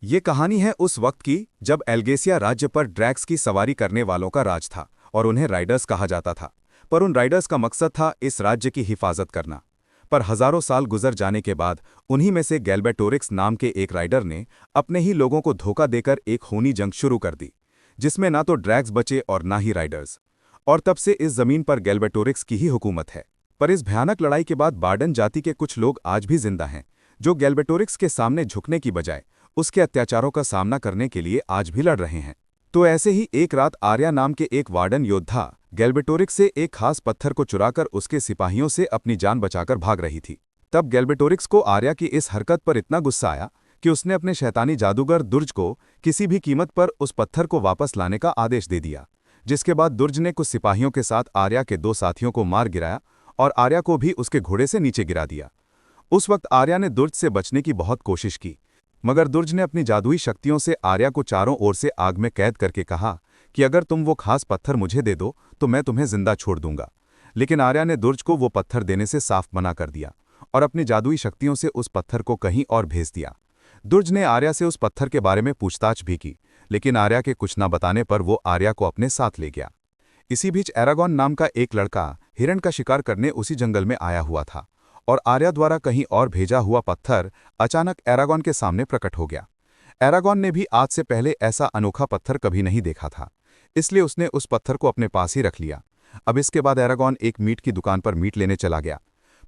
ये कहानी है उस वक्त की जब एल्गेसिया राज्य पर ड्रैग्स की सवारी करने वालों का राज था और उन्हें राइडर्स कहा जाता था। पर उन राइडर्स का मकसद था इस राज्य की हिफाजत करना। पर हजारों साल गुजर जाने के बाद उन्हीं में से गैल्बेटोरिक्स नाम के एक राइडर ने अपने ही लोगों को धोखा देकर एक खूनी जंग शुरू कर दी, जिसमें ना तो ड्रैग्स बचे और ना ही राइडर्स। और तब से इस जमीन पर गैल्बेटोरिक्स की ही हुकूमत है। पर इस भयानक लड़ाई के बाद बार्डन जाति के कुछ लोग आज भी जिंदा हैं, जो गैल्बेटोरिक्स के सामने झुकने की बजाय उसके अत्याचारों का सामना करने के लिए आज भी लड़ रहे हैं। तो ऐसे ही एक रात आर्या नाम के एक वार्डन योद्धा गैल्बेटोरिक्स से एक खास पत्थर को चुराकर उसके सिपाहियों से अपनी जान बचाकर भाग रही थी। तब गैल्बेटोरिक्स को आर्या की इस हरकत पर इतना गुस्सा आया कि उसने अपने शैतानी जादूगर दुर्ज को किसी भी कीमत पर उस पत्थर को वापस लाने का आदेश दे दिया। जिसके बाद दुर्ज ने कुछ सिपाहियों के साथ आर्या के दो साथियों को मार गिराया और आर्या को भी उसके घोड़े से नीचे गिरा दिया। उस वक्त आर्या ने दुर्ज से बचने की बहुत कोशिश की, मगर दुर्ज ने अपनी जादुई शक्तियों से आर्या को चारों ओर से आग में कैद करके कहा कि अगर तुम वो खास पत्थर मुझे दे दो तो मैं तुम्हें जिंदा छोड़ दूंगा। लेकिन आर्या ने दुर्ज को वो पत्थर देने से साफ मना कर दिया और अपनी जादुई शक्तियों से उस पत्थर को कहीं और भेज दिया। दुर्ज ने आर्या से उस पत्थर के बारे में पूछताछ भी की, लेकिन आर्या के कुछ न बताने पर वो आर्या को अपने साथ ले गया। इसी बीच एरागॉन नाम का एक लड़का हिरण का शिकार करने उसी जंगल में आया हुआ था और आर्या द्वारा कहीं और भेजा हुआ पत्थर अचानक एरागॉन के सामने प्रकट हो गया। एरागॉन ने भी आज से पहले ऐसा अनोखा पत्थर कभी नहीं देखा था, इसलिए उसने उस पत्थर को अपने पास ही रख लिया। अब इसके बाद एरागॉन एक मीट की दुकान पर मीट लेने चला गया,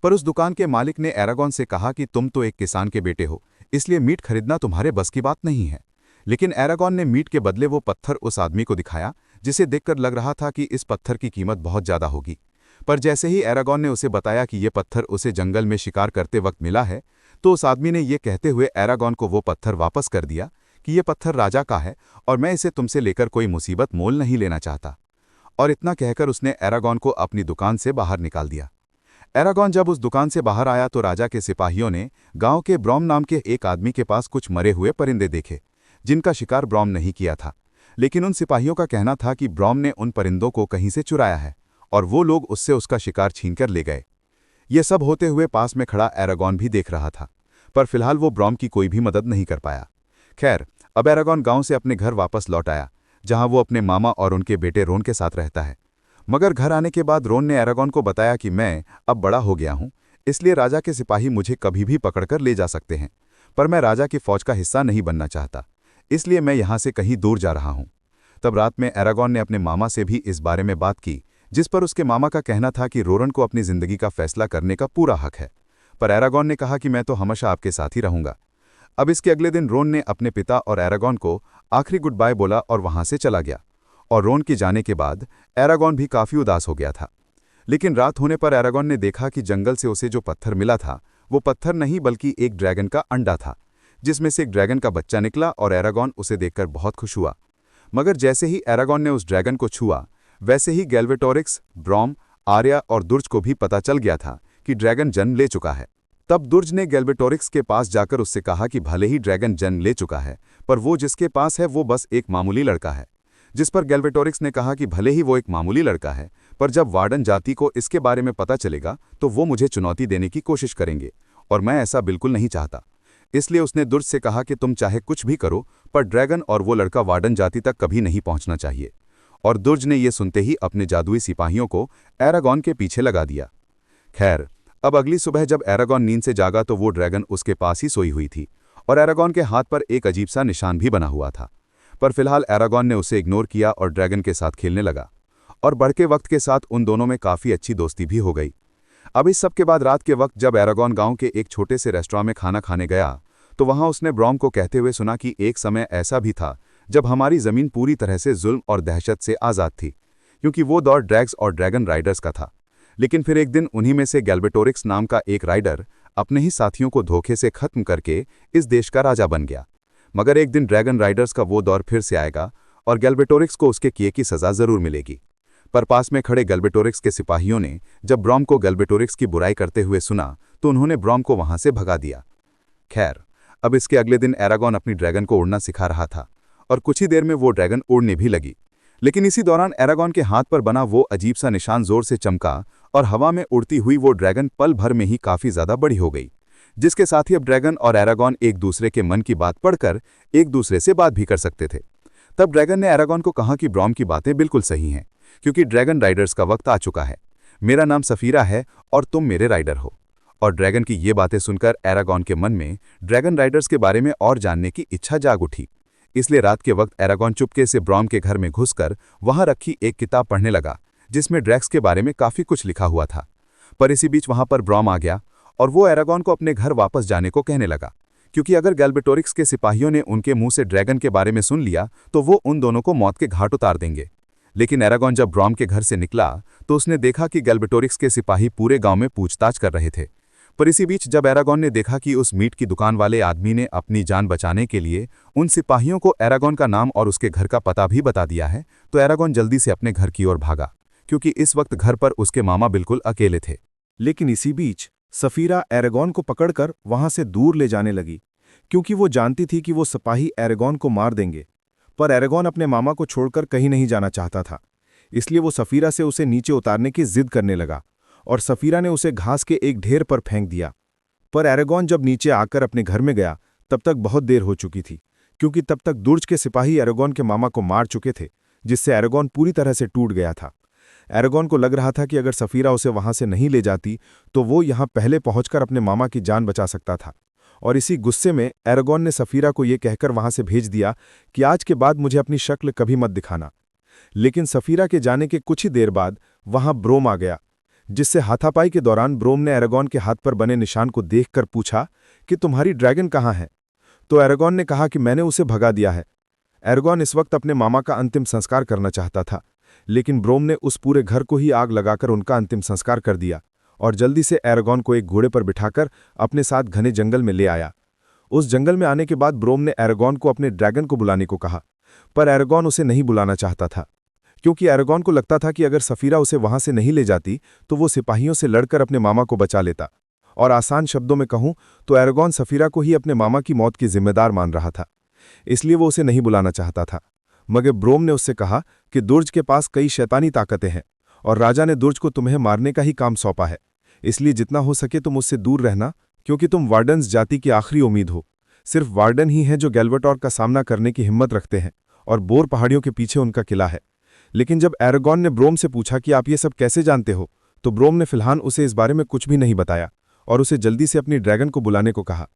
पर उस दुकान के मालिक ने एरागॉन से कहा कि तुम तो एक किसान के बेटे हो, इसलिए मीट खरीदना तुम्हारे बस की बात नहीं है। लेकिन एरागॉन ने मीट के बदले वो पत्थर उस आदमी को दिखाया, जिसे देखकर लग रहा था कि इस पत्थर की कीमत बहुत ज्यादा होगी। पर जैसे ही एरागॉन ने उसे बताया कि ये पत्थर उसे जंगल में शिकार करते वक्त मिला है, तो उस आदमी ने ये कहते हुए एरागॉन को वो पत्थर वापस कर दिया कि ये पत्थर राजा का है और मैं इसे तुमसे लेकर कोई मुसीबत मोल नहीं लेना चाहता। और इतना कहकर उसने एरागॉन को अपनी दुकान से बाहर निकाल दिया। एरागॉन जब उस दुकान से बाहर आया तो राजा के सिपाहियों ने गांव के ब्रॉम नाम के एक आदमी के पास कुछ मरे हुए परिंदे देखे, जिनका शिकार ब्रॉम नहीं किया था। लेकिन उन सिपाहियों का कहना था कि ब्रॉम ने उन परिंदों को कहीं से चुराया है और वो लोग उससे उसका शिकार छीनकर ले गए। ये सब होते हुए पास में खड़ा एरागॉन भी देख रहा था, पर फिलहाल वो ब्रॉम की कोई भी मदद नहीं कर पाया। खैर, अब एरागॉन गांव से अपने घर वापस लौट आया, जहां वो अपने मामा और उनके बेटे रोन के साथ रहता है। मगर घर आने के बाद रोन ने एरागॉन को बताया कि मैं अब बड़ा हो गया हूं, इसलिए राजा के सिपाही मुझे कभी भी पकड़कर ले जा सकते हैं, पर मैं राजा की फौज का हिस्सा नहीं बनना चाहता, इसलिए मैं यहां से कहीं दूर जा रहा हूं। तब रात में एरागॉन ने अपने मामा से भी इस बारे में बात की, जिस पर उसके मामा का कहना था कि रोरन को अपनी जिंदगी का फैसला करने का पूरा हक है। पर एरागॉन ने कहा कि मैं तो हमेशा आपके साथ ही रहूंगा। अब इसके अगले दिन रोन ने अपने पिता और एरागॉन को आखिरी गुड बाय बोला और वहां से चला गया। और रोन के जाने के बाद एरागॉन भी काफी उदास हो गया था। लेकिन रात होने पर एरागॉन ने देखा कि जंगल से उसे जो पत्थर मिला था वो पत्थर नहीं बल्कि एक ड्रैगन का अंडा था, जिसमें से एक ड्रैगन का बच्चा निकला और एरागॉन उसे देखकर बहुत खुश हुआ। मगर जैसे ही एरागॉन ने उस ड्रैगन को छुआ, वैसे ही गैल्बेटोरिक्स, ब्रॉम, आर्या और दुर्ज को भी पता चल गया था कि ड्रैगन जन्म ले चुका है। तब दुर्ज ने गैल्बेटोरिक्स के पास जाकर उससे कहा कि भले ही ड्रैगन जन्म ले चुका है, पर वो जिसके पास है वो बस एक मामूली लड़का है। जिस पर गैल्बेटोरिक्स ने कहा कि भले ही वो एक मामूली लड़का है, पर जब वार्डन जाति को इसके बारे में पता चलेगा तो वो मुझे चुनौती देने की कोशिश करेंगे, और मैं ऐसा बिल्कुल नहीं चाहता। इसलिए उसने दुर्ज से कहा कि तुम चाहे कुछ भी करो, पर ड्रैगन और वो लड़का वार्डन जाति तक कभी नहीं पहुंचना चाहिए। और दुर्ज ने ये सुनते ही अपने जादुई सिपाहियों को एरागॉन के पीछे लगा दिया। खैर, अब अगली सुबह जब एरागॉन नींद से जागा तो वो ड्रैगन उसके पास ही सोई हुई थी और एरागॉन के हाथ पर एक अजीब सा निशान भी बना हुआ था। पर फिलहाल एरागॉन ने उसे इग्नोर किया और ड्रैगन के साथ खेलने लगा, और बढ़ते वक्त के साथ उन दोनों में काफ़ी अच्छी दोस्ती भी हो गई। अब इस सब के बाद रात के वक्त जब एरागॉन गांव के एक छोटे से रेस्टोरेंट में खाना खाने गया तो वहां उसने ब्रॉम को कहते हुए सुना कि एक समय ऐसा भी था जब हमारी ज़मीन पूरी तरह से जुल्म और दहशत से आज़ाद थी, क्योंकि वो दौर ड्रैग्स और ड्रैगन राइडर्स का था। लेकिन फिर एक दिन उन्हीं में से गैल्बेटोरिक्स नाम का एक राइडर अपने ही साथियों को धोखे से खत्म करके इस देश का राजा बन गया। मगर एक दिन ड्रैगन राइडर्स का वो दौर फिर से आएगा और गैल्बेटोरिक्स को उसके किए की सज़ा ज़रूर मिलेगी। पर पास में खड़े गैल्बेटोरिक्स के सिपाहियों ने जब ब्रॉम को गैल्बेटोरिक्स की बुराई करते हुए सुना तो उन्होंने ब्रॉम को वहां से भगा दिया। खैर, अब इसके अगले दिन एरागॉन अपनी ड्रैगन को उड़ना सिखा रहा था और कुछ ही देर में वो ड्रैगन उड़ने भी लगी। लेकिन इसी दौरान एरागॉन के हाथ पर बना वो अजीब सा निशान जोर से चमका और हवा में उड़ती हुई वो ड्रैगन पल भर में ही काफ़ी ज़्यादा बड़ी हो गई, जिसके साथ ही अब ड्रैगन और एरागॉन एक दूसरे के मन की बात पढ़कर एक दूसरे से बात भी कर सकते थे। तब ड्रैगन ने एरागॉन को कहा कि ब्रॉम की बातें बिल्कुल सही हैं, क्योंकि ड्रैगन राइडर्स का वक्त आ चुका है। मेरा नाम सफीरा है और तुम मेरे राइडर हो। और ड्रैगन की ये बातें सुनकर एरागॉन के मन में ड्रैगन राइडर्स के बारे में और जानने की इच्छा जाग उठी। इसलिए रात के वक्त एरागॉन चुपके से ब्रॉम के घर में घुसकर वहां रखी एक किताब पढ़ने लगा, जिसमें ड्रैक्स के बारे में काफी कुछ लिखा हुआ था। पर इसी बीच वहां पर ब्रॉम आ गया और वो एरागॉन को अपने घर वापस जाने को कहने लगा, क्योंकि अगर गैल्बेटोरिक्स के सिपाहियों ने उनके मुंह से ड्रैगन के बारे में सुन लिया तो वो उन दोनों को मौत के घाट उतार देंगे। लेकिन एरागॉन जब ब्रॉम के घर से निकला तो उसने देखा कि गैल्बेटोरिक्स के सिपाही पूरे गांव में पूछताछ कर रहे थे। पर इसी बीच जब एरागॉन ने देखा कि उस मीट की दुकान वाले आदमी ने अपनी जान बचाने के लिए उन सिपाहियों को एरागॉन का नाम और उसके घर का पता भी बता दिया है, तो एरागॉन जल्दी से अपने घर की ओर भागा, क्योंकि इस वक्त घर पर उसके मामा बिल्कुल अकेले थे। लेकिन इसी बीच सफीरा एरागॉन को पकड़कर वहां से दूर ले जाने लगी, क्योंकि वो जानती थी कि वो सिपाही एरागॉन को मार देंगे। पर एरागॉन अपने मामा को छोड़कर कहीं नहीं जाना चाहता था, इसलिए वो सफीरा से उसे नीचे उतारने की जिद करने लगा और सफीरा ने उसे घास के एक ढेर पर फेंक दिया। पर एरागॉन जब नीचे आकर अपने घर में गया तब तक बहुत देर हो चुकी थी, क्योंकि तब तक दुर्ज के सिपाही एरागॉन के मामा को मार चुके थे, जिससे एरागॉन पूरी तरह से टूट गया था। एरागॉन को लग रहा था कि अगर सफीरा उसे वहां से नहीं ले जाती तो वो यहां पहले पहुंचकर अपने मामा की जान बचा सकता था। और इसी गुस्से में एरागॉन ने सफीरा को यह कहकर वहां से भेज दिया कि आज के बाद मुझे अपनी शक्ल कभी मत दिखाना। लेकिन सफीरा के जाने के कुछ ही देर बाद वहां ब्रोम आ गया, जिससे हाथापाई के दौरान ब्रोम ने एरागॉन के हाथ पर बने निशान को देखकर पूछा कि तुम्हारी ड्रैगन कहाँ है। तो एरागॉन ने कहा कि मैंने उसे भगा दिया है। एरागॉन इस वक्त अपने मामा का अंतिम संस्कार करना चाहता था, लेकिन ब्रोम ने उस पूरे घर को ही आग लगाकर उनका अंतिम संस्कार कर दिया और जल्दी से एरागॉन को एक घोड़े पर बिठाकर अपने साथ घने जंगल में ले आया। उस जंगल में आने के बाद ब्रोम ने एरागॉन को अपने ड्रैगन को बुलाने को कहा, पर एरागॉन उसे नहीं बुलाना चाहता था, क्योंकि एरागॉन को लगता था कि अगर सफीरा उसे वहां से नहीं ले जाती तो वो सिपाहियों से लड़कर अपने मामा को बचा लेता। और आसान शब्दों में कहूं तो एरागॉन सफीरा को ही अपने मामा की मौत की जिम्मेदार मान रहा था, इसलिए वो उसे नहीं बुलाना चाहता था। मगर ब्रोम ने उससे कहा कि दुर्ज के पास कई शैतानी ताकतें हैं और राजा ने दुर्ज को तुम्हें मारने का ही काम सौंपा है, इसलिए जितना हो सके तुम उससे दूर रहना, क्योंकि तुम वार्डन्स जाति की आखिरी उम्मीद हो। सिर्फ वार्डन ही हैं जो गैल्बेटोर का सामना करने की हिम्मत रखते हैं और बोर पहाड़ियों के पीछे उनका किला है। लेकिन जब एरागॉन ने ब्रोम से पूछा कि आप ये सब कैसे जानते हो, तो ब्रोम ने फिलहाल उसे इस बारे में कुछ भी नहीं बताया और उसे जल्दी से अपनी ड्रैगन को बुलाने को कहा।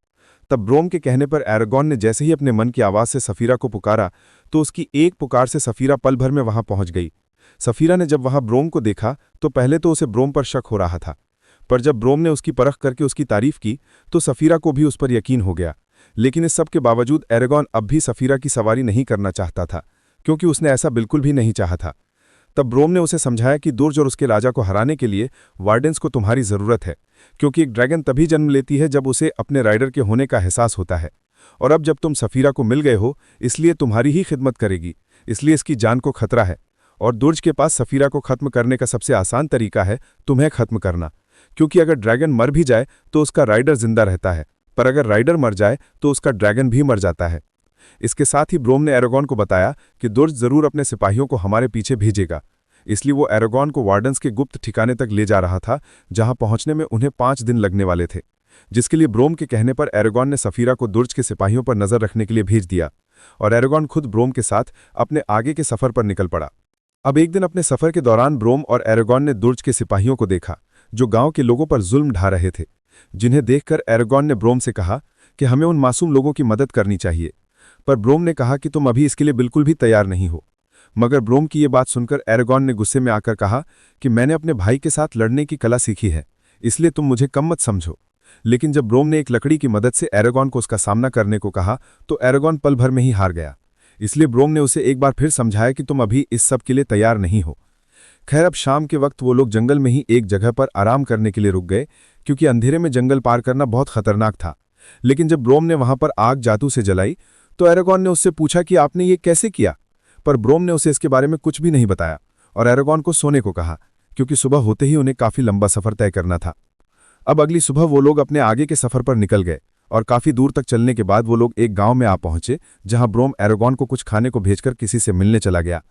तब ब्रोम के कहने पर एरागॉन ने जैसे ही अपने मन की आवाज से सफीरा को पुकारा तो उसकी एक पुकार से सफीरा पल भर में वहां पहुंच गई। सफीरा ने जब वहां ब्रोम को देखा तो पहले तो उसे ब्रोम पर शक हो रहा था, पर जब ब्रोम ने उसकी परख करके उसकी तारीफ की तो सफीरा को भी उस पर यकीन हो गया। लेकिन इस सब के बावजूद एरागॉन अब भी सफीरा की सवारी नहीं करना चाहता था, क्योंकि उसने ऐसा बिल्कुल भी नहीं चाहा था। तब ब्रोम ने उसे समझाया कि दुर्ज और उसके राजा को हराने के लिए वार्डेंस को तुम्हारी जरूरत है, क्योंकि एक ड्रैगन तभी जन्म लेती है जब उसे अपने राइडर के होने का एहसास होता है। और अब जब तुम सफीरा को मिल गए हो, इसलिए तुम्हारी ही खिदमत करेगी, इसलिए इसकी जान को खतरा है। और दुर्ज के पास सफीरा को खत्म करने का सबसे आसान तरीका है तुम्हें खत्म करना, क्योंकि अगर ड्रैगन मर भी जाए तो उसका राइडर जिंदा रहता है, पर अगर राइडर मर जाए तो उसका ड्रैगन भी मर जाता है। इसके साथ ही ब्रोम ने एरागॉन को बताया कि दुर्ज जरूर अपने सिपाहियों को हमारे पीछे भेजेगा, इसलिए वो एरागॉन को वार्डन्स के गुप्त ठिकाने तक ले जा रहा था, जहां पहुंचने में उन्हें 5 दिन लगने वाले थे। जिसके लिए ब्रोम के कहने पर एरागॉन ने सफीरा को दुर्ज के सिपाहियों पर नजर रखने के लिए भेज दिया और एरागॉन खुद ब्रोम के साथ अपने आगे के सफर पर निकल पड़ा। अब एक दिन अपने सफर के दौरान ब्रोम और एरागॉन ने दुर्ज के सिपाहियों को देखा, जो गांव के लोगों पर जुल्म ढा रहे थे, जिन्हें देखकर एरागॉन ने ब्रोम से कहा कि हमें उन मासूम लोगों की मदद करनी चाहिए। पर ब्रोम ने कहा कि तुम अभी इसके लिए बिल्कुल भी तैयार नहीं हो। मगर ब्रोम की ये बात सुनकर एरागॉन ने गुस्से में आकर कहा कि मैंने अपने भाई के साथ लड़ने की कला सीखी है, इसलिए तुम मुझे कम मत समझो। लेकिन जब ब्रोम ने एक लकड़ी की मदद से एरागॉन को उसका सामना करने को कहा तो एरागॉन पल भर में ही हार गया। इसलिए ब्रोम ने उसे एक बार फिर समझाया कि तुम अभी इस सब के लिए तैयार नहीं हो। खैर, अब शाम के वक्त वो लोग जंगल में ही एक जगह पर आराम करने के लिए रुक गए, क्योंकि अंधेरे में जंगल पार करना बहुत खतरनाक था। लेकिन जब ब्रोम ने वहां पर आग जादू से जलाई तो एरागॉन ने उससे पूछा कि आपने ये कैसे किया, पर ब्रोम ने उसे इसके बारे में कुछ भी नहीं बताया और एरागॉन को सोने को कहा, क्योंकि सुबह होते ही उन्हें काफी लंबा सफर तय करना था। अब अगली सुबह वो लोग अपने आगे के सफर पर निकल गए और काफी दूर तक चलने के बाद वो लोग एक गांव में आ पहुंचे, जहां ब्रोम एरागॉन को कुछ खाने को भेजकर किसी से मिलने चला गया।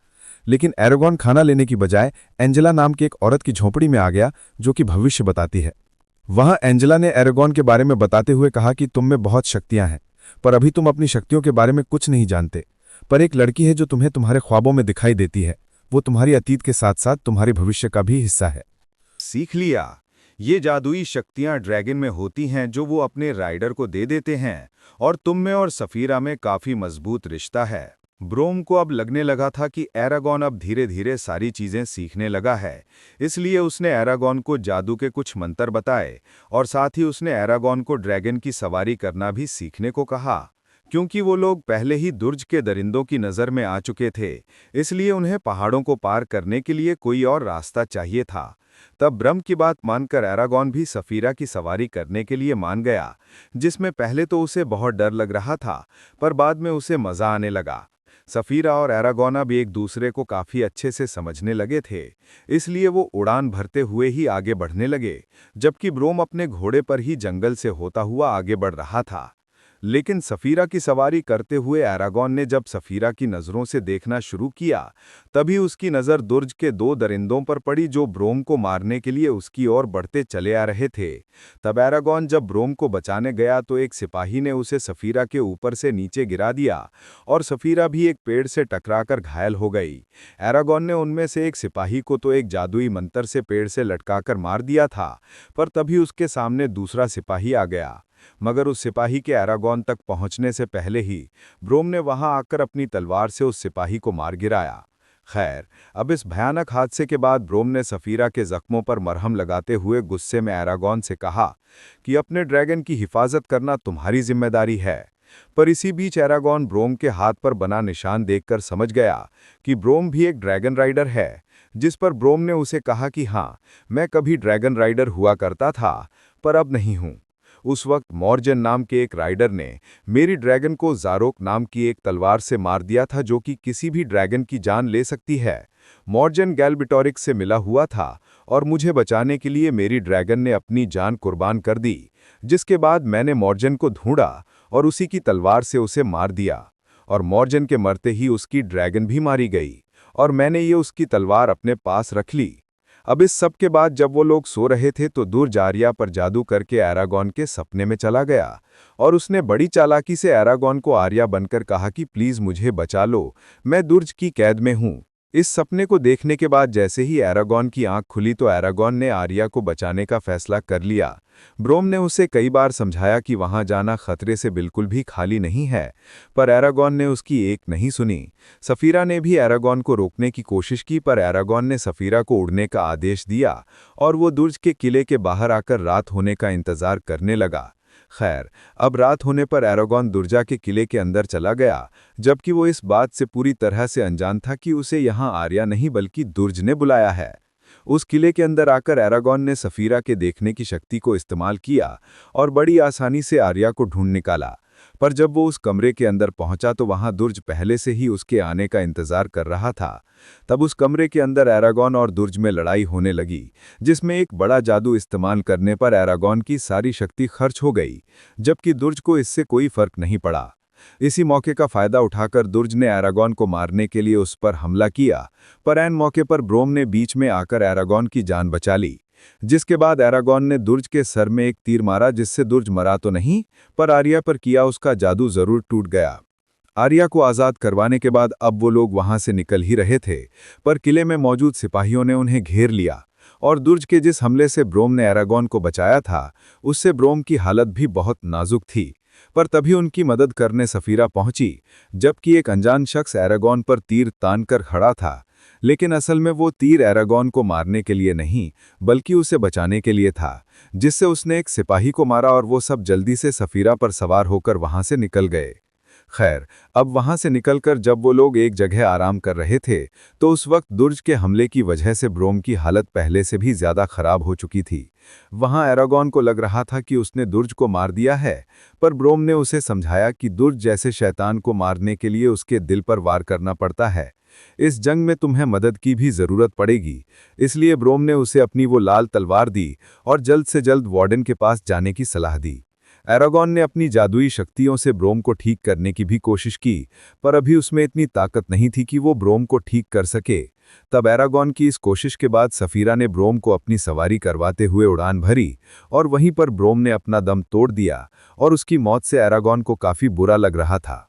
लेकिन एरागॉन खाना लेने की बजाय एंजेला नाम की एक औरत की झोंपड़ी में आ गया, जो कि भविष्य बताती है। वहां एंजेला ने एरागॉन के बारे में बताते हुए कहा कि तुम में बहुत शक्तियां हैं, पर अभी तुम अपनी शक्तियों के बारे में कुछ नहीं जानते। पर एक लड़की है जो तुम्हें तुम्हारे ख्वाबों में दिखाई देती है, वो तुम्हारी अतीत के साथ साथ तुम्हारे भविष्य का भी हिस्सा है। सीख लिया। ये जादुई शक्तियां ड्रैगन में होती हैं जो वो अपने राइडर को दे देते हैं, और तुम में और सफीरा में काफी मजबूत रिश्ता है। ब्रोम को अब लगने लगा था कि एरागॉन अब धीरे धीरे सारी चीजें सीखने लगा है, इसलिए उसने एरागॉन को जादू के कुछ मंत्र बताए, और साथ ही उसने एरागॉन को ड्रैगन की सवारी करना भी सीखने को कहा। क्योंकि वो लोग पहले ही दुर्ज के दरिंदों की नज़र में आ चुके थे, इसलिए उन्हें पहाड़ों को पार करने के लिए कोई और रास्ता चाहिए था। तब ब्रह्म की बात मानकर एरागॉन भी सफीरा की सवारी करने के लिए मान गया, जिसमें पहले तो उसे बहुत डर लग रहा था, पर बाद में उसे मजा आने लगा। सफीरा और एरागॉन अब एक दूसरे को काफी अच्छे से समझने लगे थे, इसलिए वो उड़ान भरते हुए ही आगे बढ़ने लगे, जबकि ब्रोम अपने घोड़े पर ही जंगल से होता हुआ आगे बढ़ रहा था। लेकिन सफीरा की सवारी करते हुए एरागॉन ने जब सफीरा की नज़रों से देखना शुरू किया, तभी उसकी नज़र दुर्ज के दो दरिंदों पर पड़ी जो ब्रोम को मारने के लिए उसकी ओर बढ़ते चले आ रहे थे। तब एरागॉन जब ब्रोम को बचाने गया तो एक सिपाही ने उसे सफीरा के ऊपर से नीचे गिरा दिया, और सफीरा भी एक पेड़ से टकराकर घायल हो गई। एरागॉन ने उनमें से एक सिपाही को तो एक जादुई मंत्र से पेड़ से लटकाकर मार दिया था, पर तभी उसके सामने दूसरा सिपाही आ गया। मगर उस सिपाही के एरागॉन तक पहुंचने से पहले ही ब्रोम ने वहां आकर अपनी तलवार से उस सिपाही को मार गिराया। खैर, अब इस भयानक हादसे के बाद ब्रोम ने सफीरा के जख्मों पर मरहम लगाते हुए गुस्से में एरागॉन से कहा कि अपने ड्रैगन की हिफाजत करना तुम्हारी जिम्मेदारी है। पर इसी बीच एरागॉन ब्रोम के हाथ पर बना निशान देखकर समझ गया कि ब्रोम भी एक ड्रैगन राइडर है, जिस पर ब्रोम ने उसे कहा कि हाँ, मैं कभी ड्रैगन राइडर हुआ करता था, पर अब नहीं हूं। उस वक्त मॉर्जन नाम के एक राइडर ने मेरी ड्रैगन को ज़ारोक नाम की एक तलवार से मार दिया था, जो कि किसी भी ड्रैगन की जान ले सकती है। मॉर्जन गैल्बिटोरिक्स से मिला हुआ था, और मुझे बचाने के लिए मेरी ड्रैगन ने अपनी जान कुर्बान कर दी, जिसके बाद मैंने मॉर्जन को ढूंढा और उसी की तलवार से उसे मार दिया। और मॉर्जन के मरते ही उसकी ड्रैगन भी मारी गई, और मैंने ये उसकी तलवार अपने पास रख ली। अब इस सब के बाद जब वो लोग सो रहे थे तो दुर्ज आर्या पर जादू करके एरागॉन के सपने में चला गया, और उसने बड़ी चालाकी से एरागॉन को आर्या बनकर कहा कि प्लीज मुझे बचा लो, मैं दुर्ज की कैद में हूं। इस सपने को देखने के बाद जैसे ही एरागॉन की आंख खुली तो एरागॉन ने आर्या को बचाने का फैसला कर लिया। ब्रोम ने उसे कई बार समझाया कि वहां जाना खतरे से बिल्कुल भी खाली नहीं है, पर एरागॉन ने उसकी एक नहीं सुनी। सफीरा ने भी एरागॉन को रोकने की कोशिश की, पर एरागॉन ने सफीरा को उड़ने का आदेश दिया, और वो दुर्ज के किले के बाहर आकर रात होने का इंतजार करने लगा। खैर, अब रात होने पर एरागॉन दुर्जा के किले के अंदर चला गया, जबकि वो इस बात से पूरी तरह से अनजान था कि उसे यहाँ आर्या नहीं बल्कि दुर्ज ने बुलाया है। उस किले के अंदर आकर एरागॉन ने सफीरा के देखने की शक्ति को इस्तेमाल किया और बड़ी आसानी से आर्या को ढूंढ निकाला। पर जब वो उस कमरे के अंदर पहुंचा तो वहां दुर्ज पहले से ही उसके आने का इंतजार कर रहा था। तब उस कमरे के अंदर एरागॉन और दुर्ज में लड़ाई होने लगी, जिसमें एक बड़ा जादू इस्तेमाल करने पर एरागॉन की सारी शक्ति खर्च हो गई, जबकि दुर्ज को इससे कोई फर्क नहीं पड़ा। इसी मौके का फायदा उठाकर दुर्ज ने एरागॉन को मारने के लिए उस पर हमला किया, पर ऐन मौके पर ब्रोम ने बीच में आकर एरागॉन की जान बचा ली। जिसके बाद एरागॉन ने दुर्ज के सर में एक तीर मारा, जिससे दुर्ज मरा तो नहीं, पर आर्या पर किया उसका जादू जरूर टूट गया। आर्या को आज़ाद करवाने के बाद अब वो लोग वहां से निकल ही रहे थे, पर किले में मौजूद सिपाहियों ने उन्हें घेर लिया, और दुर्ज के जिस हमले से ब्रोम ने एरागॉन को बचाया था, उससे ब्रोम की हालत भी बहुत नाजुक थी। पर तभी उनकी मदद करने सफीरा पहुंची, जबकि एक अनजान शख्स एरागॉन पर तीर तान कर खड़ा था। लेकिन असल में वो तीर एरागॉन को मारने के लिए नहीं, बल्कि उसे बचाने के लिए था, जिससे उसने एक सिपाही को मारा और वो सब जल्दी से सफीरा पर सवार होकर वहां से निकल गए। खैर, अब वहां से निकलकर जब वो लोग एक जगह आराम कर रहे थे तो उस वक्त दुर्ज के हमले की वजह से ब्रोम की हालत पहले से भी ज्यादा खराब हो चुकी थी। वहां एरागॉन को लग रहा था कि उसने दुर्ज को मार दिया है, पर ब्रोम ने उसे समझाया कि दुर्ज जैसे शैतान को मारने के लिए उसके दिल पर वार करना पड़ता है। इस जंग में तुम्हें मदद की भी जरूरत पड़ेगी। इसलिए ब्रोम ने उसे अपनी वो लाल तलवार दी और जल्द से जल्द वार्डन के पास जाने की सलाह दी। एरागॉन ने अपनी जादुई शक्तियों से ब्रोम को ठीक करने की भी कोशिश की, पर अभी उसमें इतनी ताकत नहीं थी कि वो ब्रोम को ठीक कर सके। तब एरागॉन की इस कोशिश के बाद सफीरा ने ब्रोम को अपनी सवारी करवाते हुए उड़ान भरी और वहीं पर ब्रोम ने अपना दम तोड़ दिया और उसकी मौत से एरागॉन को काफी बुरा लग रहा था।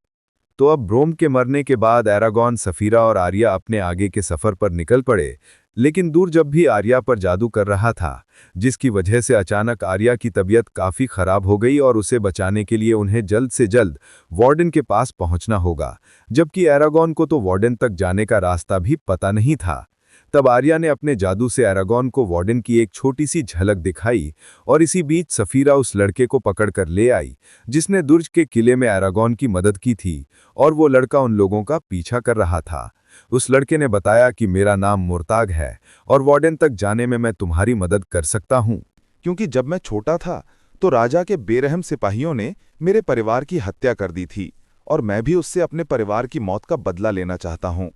तो अब ब्रोम के मरने के बाद एरागॉन, सफीरा और आर्या अपने आगे के सफर पर निकल पड़े। लेकिन दूर जब भी आर्या पर जादू कर रहा था, जिसकी वजह से अचानक आर्या की तबीयत काफी खराब हो गई और उसे बचाने के लिए उन्हें जल्द से जल्द वार्डन के पास पहुंचना होगा, जबकि एरागॉन को तो वार्डन तक जाने का रास्ता भी पता नहीं था। तब आर्या ने अपने जादू से एरागॉन को वार्डन की एक छोटी सी झलक दिखाई और इसी बीच सफीरा उस लड़के को पकड़कर ले आई जिसने दुर्ज के किले में एरागॉन की मदद की थी और वो लड़का उन लोगों का पीछा कर रहा था। उस लड़के ने बताया कि मेरा नाम मुर्ताग है और वार्डन तक जाने में मैं तुम्हारी मदद कर सकता हूँ, क्योंकि जब मैं छोटा था तो राजा के बेरहम सिपाहियों ने मेरे परिवार की हत्या कर दी थी और मैं भी उससे अपने परिवार की मौत का बदला लेना चाहता हूँ।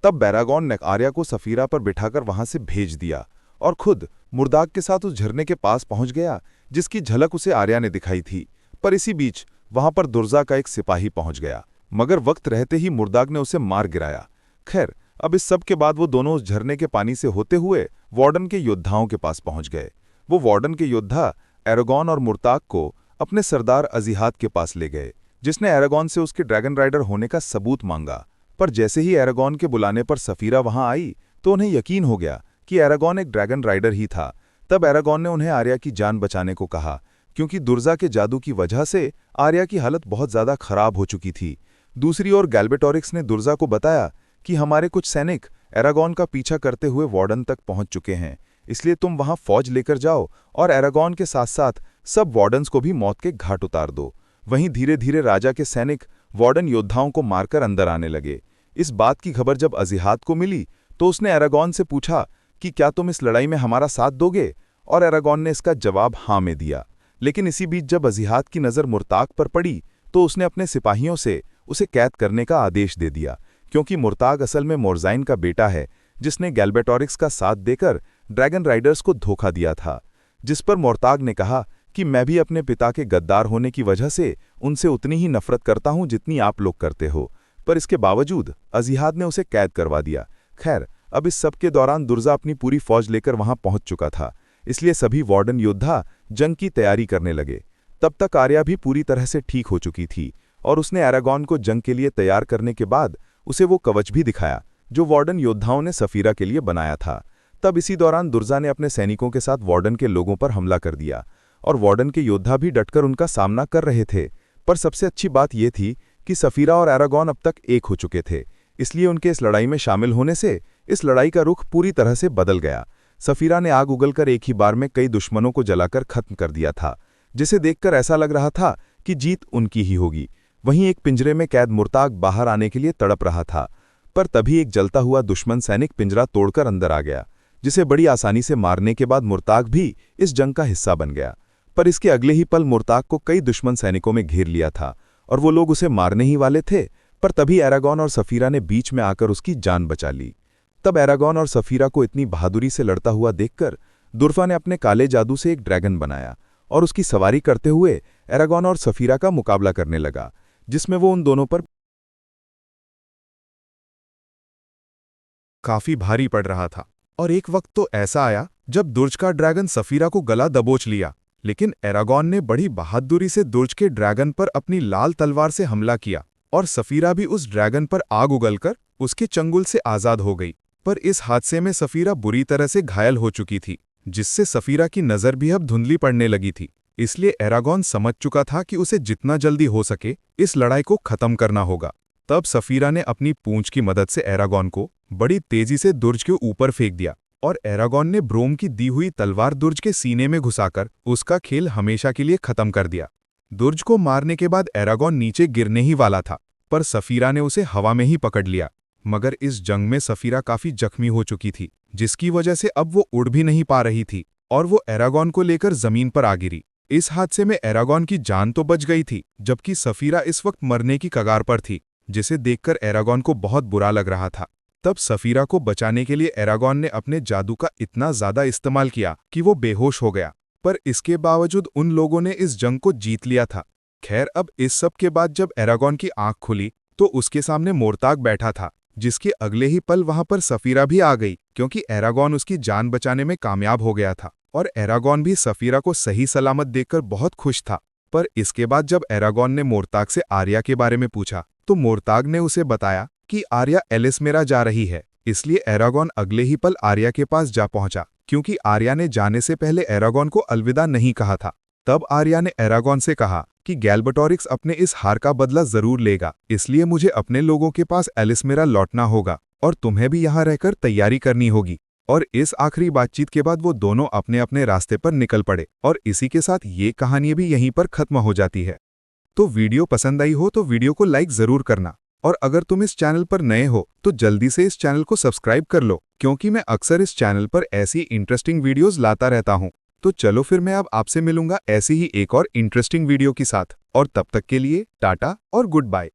तब एरागॉन ने आर्या को सफीरा पर बिठाकर वहां से भेज दिया और खुद मुर्दाग के साथ उस झरने के पास पहुंच गया जिसकी झलक उसे आर्या ने दिखाई थी। पर इसी बीच वहां पर दुर्जा का एक सिपाही पहुंच गया, मगर वक्त रहते ही मुर्दाग ने उसे मार गिराया। खैर, अब इस सब के बाद वो दोनों उस झरने के पानी से होते हुए वार्डन के योद्धाओं के पास पहुंच गए। वो वार्डन के योद्धा एरागॉन और मुर्ताग को अपने सरदार अजीहाद के पास ले गए, जिसने एरागॉन से उसके ड्रैगन राइडर होने का सबूत मांगा। पर जैसे ही एरागॉन के बुलाने पर सफीरा वहां आई तो उन्हें यकीन हो गया कि एरागॉन एक ड्रैगन राइडर ही था। तब एरागॉन ने उन्हें आर्या की जान बचाने को कहा, क्योंकि दुर्जा के जादू की वजह से आर्या की हालत बहुत ज्यादा खराब हो चुकी थी। दूसरी ओर गैल्बेटोरिक्स ने दुर्जा को बताया कि हमारे कुछ सैनिक एरागॉन का पीछा करते हुए वार्डन तक पहुंच चुके हैं, इसलिए तुम वहां फौज लेकर जाओ और एरागॉन के साथ साथ सब वार्डन्स को भी मौत के घाट उतार दो। वहीं धीरे धीरे राजा के सैनिक वार्डन योद्धाओं को मारकर अंदर आने लगे। इस बात की खबर जब अजीहाद को मिली तो उसने एरागॉन से पूछा कि क्या तुम इस लड़ाई में हमारा साथ दोगे, और एरागॉन ने इसका जवाब हाँ में दिया। लेकिन इसी बीच जब अजीहाद की नज़र मुर्ताग पर पड़ी तो उसने अपने सिपाहियों से उसे कैद करने का आदेश दे दिया, क्योंकि मुर्ताग असल में मोरजाइन का बेटा है जिसने गैल्बेटोरिक्स का साथ देकर ड्रैगन राइडर्स को धोखा दिया था। जिस पर मुर्ताग ने कहा कि मैं भी अपने पिता के गद्दार होने की वजह से उनसे उतनी ही नफरत करता हूं जितनी आप लोग करते हो। पर इसके बावजूद अजीहाद ने उसे कैद करवा दिया। खैर, अब इस सब के दौरान दुर्जा अपनी पूरी फौज लेकर वहां पहुंच चुका था, इसलिए सभी वार्डन योद्धा जंग की तैयारी करने लगे। तब तक आर्या भी पूरी तरह से ठीक हो चुकी थी और उसने एरागॉन को जंग के लिए तैयार करने के बाद उसे वो कवच भी दिखाया जो वार्डन योद्धाओं ने सफीरा के लिए बनाया था। तब इसी दौरान दुर्जा ने अपने सैनिकों के साथ वार्डन के लोगों पर हमला कर दिया और वार्डन के योद्धा भी डटकर उनका सामना कर रहे थे। पर सबसे अच्छी बात यह थी कि सफीरा और एरागॉन अब तक एक हो चुके थे, इसलिए उनके इस लड़ाई में शामिल होने से इस लड़ाई का रुख पूरी तरह से बदल गया। सफीरा ने आग उगलकर एक ही बार में कई दुश्मनों को जलाकर खत्म कर दिया था, जिसे देखकर ऐसा लग रहा था कि जीत उनकी ही होगी। वहीं एक पिंजरे में कैद मुर्ताग बाहर आने के लिए तड़प रहा था, पर तभी एक जलता हुआ दुश्मन सैनिक पिंजरा तोड़कर अंदर आ गया, जिसे बड़ी आसानी से मारने के बाद मुर्ताग भी इस जंग का हिस्सा बन गया। पर इसके अगले ही पल मुर्ताग को कई दुश्मन सैनिकों में घेर लिया था और वो लोग उसे मारने ही वाले थे, पर तभी एरागॉन और सफीरा ने बीच में आकर उसकी जान बचा ली। तब एरागॉन और सफीरा को इतनी बहादुरी से लड़ता हुआ देखकर दुर्फा ने अपने काले जादू से एक ड्रैगन बनाया और उसकी सवारी करते हुए एरागॉन और सफीरा का मुकाबला करने लगा, जिसमें वो उन दोनों पर काफी भारी पड़ रहा था। और एक वक्त तो ऐसा आया जब दुर्ज का ड्रैगन सफीरा को गला दबोच लिया, लेकिन एरागॉन ने बड़ी बहादुरी से दुर्ज के ड्रैगन पर अपनी लाल तलवार से हमला किया और सफीरा भी उस ड्रैगन पर आग उगलकर उसके चंगुल से आजाद हो गई। पर इस हादसे में सफीरा बुरी तरह से घायल हो चुकी थी, जिससे सफीरा की नजर भी अब धुंधली पड़ने लगी थी। इसलिए एरागॉन समझ चुका था कि उसे जितना जल्दी हो सके इस लड़ाई को खत्म करना होगा। तब सफीरा ने अपनी पूंछ की मदद से एरागॉन को बड़ी तेजी से दुर्ज के ऊपर फेंक दिया और एरागॉन ने ब्रोम की दी हुई तलवार दुर्ज के सीने में घुसाकर उसका खेल हमेशा के लिए खत्म कर दिया। दुर्ज को मारने के बाद एरागॉन नीचे गिरने ही वाला था, पर सफीरा ने उसे हवा में ही पकड़ लिया। मगर इस जंग में सफीरा काफी जख्मी हो चुकी थी, जिसकी वजह से अब वो उड़ भी नहीं पा रही थी और वो एरागॉन को लेकर जमीन पर आ गिरी। इस हादसे में एरागॉन की जान तो बच गई थी, जबकि सफीरा इस वक्त मरने की कगार पर थी, जिसे देखकर एरागॉन को बहुत बुरा लग रहा था। तब सफीरा को बचाने के लिए एरागॉन ने अपने जादू का इतना ज्यादा इस्तेमाल किया कि वो बेहोश हो गया, पर इसके बावजूद उन लोगों ने इस जंग को जीत लिया था। खैर, अब इस सब के बाद जब एरागॉन की आंख खुली तो उसके सामने मुर्ताग बैठा था, जिसके अगले ही पल वहां पर सफीरा भी आ गई, क्योंकि एरागॉन उसकी जान बचाने में कामयाब हो गया था। और एरागॉन भी सफीरा को सही सलामत देखकर बहुत खुश था। पर इसके बाद जब एरागॉन ने मोर्ताग से आर्या के बारे में पूछा, तो मोर्ताग ने उसे बताया कि आर्या एलिसमेरा जा रही है। इसलिए एरागॉन अगले ही पल आर्या के पास जा पहुंचा, क्योंकि आर्या ने जाने से पहले एरागॉन को अलविदा नहीं कहा था। तब आर्या ने एरागॉन से कहा कि गैल्बटोरिक्स अपने इस हार का बदला जरूर लेगा, इसलिए मुझे अपने लोगों के पास एलिसमेरा लौटना होगा और तुम्हें भी यहाँ रहकर तैयारी करनी होगी। और इस आखिरी बातचीत के बाद वो दोनों अपने अपने रास्ते पर निकल पड़े, और इसी के साथ ये कहानी भी यहीं पर खत्म हो जाती है। तो वीडियो पसंद आई हो तो वीडियो को लाइक जरूर करना, और अगर तुम इस चैनल पर नए हो तो जल्दी से इस चैनल को सब्सक्राइब कर लो, क्योंकि मैं अक्सर इस चैनल पर ऐसी इंटरेस्टिंग वीडियोस लाता रहता हूँ। तो चलो फिर मैं अब आपसे मिलूंगा ऐसी ही एक और इंटरेस्टिंग वीडियो के साथ, और तब तक के लिए टाटा और गुड बाय।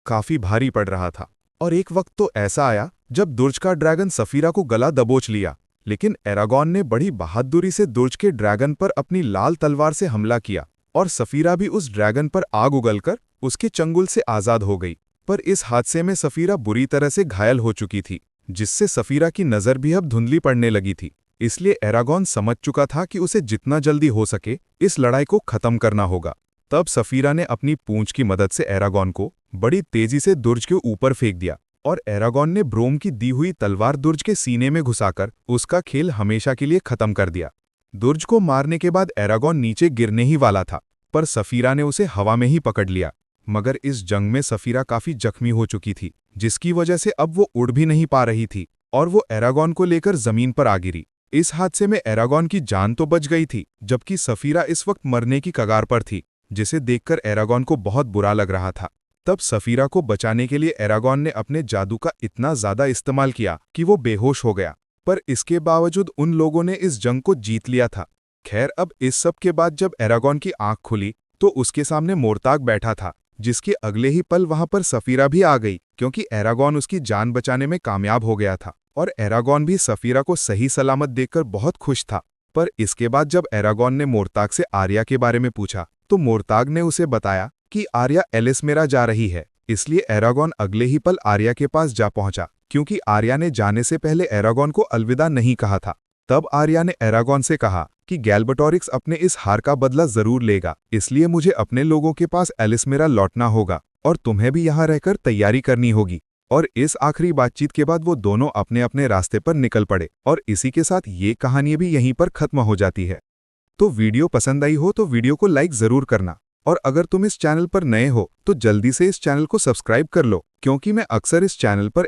काफी भारी पड़ रहा था, और एक वक्त तो ऐसा आया जब दुर्ज का ड्रैगन सफीरा को गला दबोच लिया, लेकिन एरागॉन ने बड़ी बहादुरी से दुर्ज के ड्रैगन पर अपनी लाल तलवार से हमला किया, और सफीरा भी उस ड्रैगन पर आग उगलकर उसके चंगुल से आजाद हो गई। पर इस हादसे में सफीरा बुरी तरह से घायल हो चुकी थी, जिससे सफीरा की नज़र भी अब धुंधली पड़ने लगी थी। इसलिए एरागॉन समझ चुका था कि उसे जितना जल्दी हो सके इस लड़ाई को खत्म करना होगा। तब सफीरा ने अपनी पूंछ की मदद से एरागॉन को बड़ी तेजी से दुर्ज के ऊपर फेंक दिया, और एरागॉन ने ब्रोम की दी हुई तलवार दुर्ज के सीने में घुसाकर उसका खेल हमेशा के लिए खत्म कर दिया। दुर्ज को मारने के बाद एरागॉन नीचे गिरने ही वाला था, पर सफीरा ने उसे हवा में ही पकड़ लिया। मगर इस जंग में सफीरा काफी जख्मी हो चुकी थी, जिसकी वजह से अब वो उड़ भी नहीं पा रही थी, और वो एरागॉन को लेकर जमीन पर आ गिरी। इस हादसे में एरागॉन की जान तो बच गई थी, जबकि सफीरा इस वक्त मरने की कगार पर थी, जिसे देखकर एरागॉन को बहुत बुरा लग रहा था। तब सफीरा को बचाने के लिए एरागॉन ने अपने जादू का इतना ज्यादा इस्तेमाल किया कि वो बेहोश हो गया, पर इसके बावजूद उन लोगों ने इस जंग को जीत लिया था। खैर, अब इस सब के बाद जब एरागॉन की आंख खुली तो उसके सामने मोर्ताग बैठा था, जिसके अगले ही पल वहां पर सफीरा भी आ गई, क्योंकि एरागॉन उसकी जान बचाने में कामयाब हो गया था। और एरागॉन भी सफीरा को सही सलामत देखकर बहुत खुश था। पर इसके बाद जब एरागॉन ने मोर्ताग से आर्या के बारे में पूछा, तो मोर्ताग ने उसे बताया कि आर्या एलिसमेरा जा रही है। इसलिए एरागॉन अगले ही पल आर्या के पास जा पहुंचा, क्योंकि आर्या ने जाने से पहले एरागॉन को अलविदा नहीं कहा था। तब आर्या ने एरागॉन से कहा कि गैल्बटोरिक्स अपने इस हार का बदला जरूर लेगा, इसलिए मुझे अपने लोगों के पास एलिसमेरा लौटना होगा, और तुम्हें भी यहाँ रहकर तैयारी करनी होगी। और इस आखिरी बातचीत के बाद वो दोनों अपने अपने रास्ते पर निकल पड़े, और इसी के साथ ये कहानी भी यहीं पर खत्म हो जाती है। तो वीडियो पसंद आई हो तो वीडियो को लाइक जरूर करना, और अगर तुम इस चैनल पर नए हो तो जल्दी से इस चैनल को सब्सक्राइब कर लो, क्योंकि मैं अक्सर इस चैनल पर